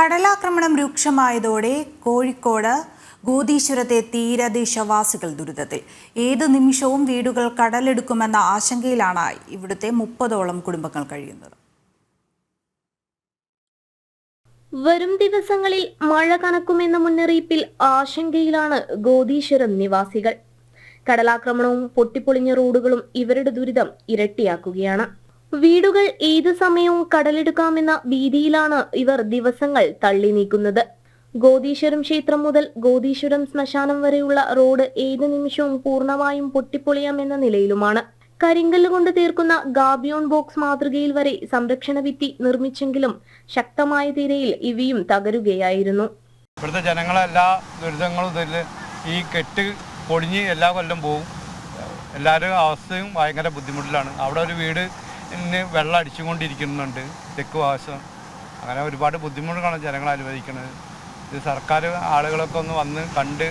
കടലാക്രമണം രൂക്ഷമായതോടെ കോഴിക്കോട് ഗോദീശ്വരത്തെ തീരദേശവാസികൾ ദുരിതത്തിൽ. ഏത് നിമിഷവും വീടുകൾ കടലെടുക്കുമെന്ന ആശങ്കയിലാണ് ഇവിടുത്തെ 30ഓളം കുടുംബങ്ങൾ കഴിയുന്നത്. വരും ദിവസങ്ങളിൽ മഴ കനക്കുമെന്ന മുന്നറിയിപ്പിൽ ആശങ്കയിലാണ് ഗോദീശ്വരം നിവാസികൾ. കടലാക്രമണവും പൊട്ടിപ്പൊളിഞ്ഞ റോഡുകളും ഇവരുടെ ദുരിതം ഇരട്ടിയാക്കുകയാണ്. വീടുകൾ ഏതു സമയവും കടലെടുക്കാമെന്ന ഭീതിയിലാണ് ഇവർ ദിവസങ്ങൾ തള്ളി നീക്കുന്നത്. ഗോദീശ്വരം ക്ഷേത്രം മുതൽ ഗോദീശ്വരം ശ്മശാനം വരെയുള്ള റോഡ് ഏതു നിമിഷവും പൂർണ്ണമായും പൊട്ടിപ്പൊളിയാമെന്ന നിലയിലുമാണ്. കരിങ്കല്ല് കൊണ്ട് തീർക്കുന്ന ഗാബിയോൺ ബോക്സ് മാതൃകയിൽ വരെ സംരക്ഷണ ഭിത്തി നിർമ്മിച്ചെങ്കിലും ശക്തമായ തിരയിൽ ഇവയും തകരുകയായിരുന്നു. ഇവിടുത്തെ ജനങ്ങളെല്ലാ ദുരിതങ്ങളും ഈ കെട്ട് പൊളിഞ്ഞ് എല്ലാ കൊല്ലം പോവും. എല്ലാവരും അവസ്ഥയും ഭയങ്കര ബുദ്ധിമുട്ടിലാണ്. അവിടെ ഒരു വീട് വെള്ളം അടിച്ചുകൊണ്ടിരിക്കുന്നുണ്ട്, തെക്ക് വാസം. അങ്ങനെ ഒരുപാട് ബുദ്ധിമുട്ടുകളാണ് ജനങ്ങൾ അനുഭവിക്കുന്നത്. ഇത് സർക്കാർ ആളുകളൊക്കെ ഒന്ന് വന്ന് കണ്ട്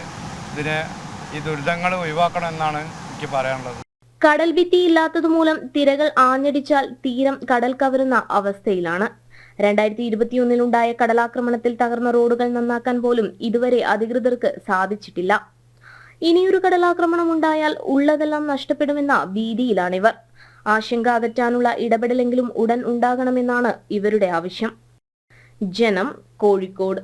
ഈ ദുരിതങ്ങൾ ഒഴിവാക്കണമെന്നാണ് എനിക്ക് പറയാനുള്ളത്. കടൽ ഭിത്തി ഇല്ലാത്തതുമൂലം തിരകൾ ആഞ്ഞടിച്ചാൽ തീരം കടൽ കവരുന്ന അവസ്ഥയിലാണ്. 2021 കടലാക്രമണത്തിൽ തകർന്ന റോഡുകൾ നന്നാക്കാൻ പോലും ഇതുവരെ അധികൃതർക്ക് സാധിച്ചിട്ടില്ല. ഇനിയൊരു കടലാക്രമണം ഉണ്ടായാൽ ഉള്ളതെല്ലാം നഷ്ടപ്പെടുമെന്ന ഭീതിയിലാണിവർ. ആശങ്ക അകറ്റാനുള്ള ഇടപെടലെങ്കിലും ഉടൻ ഉണ്ടാകണമെന്നാണ് ഇവരുടെ ആവശ്യം. ജനം, കോഴിക്കോട്.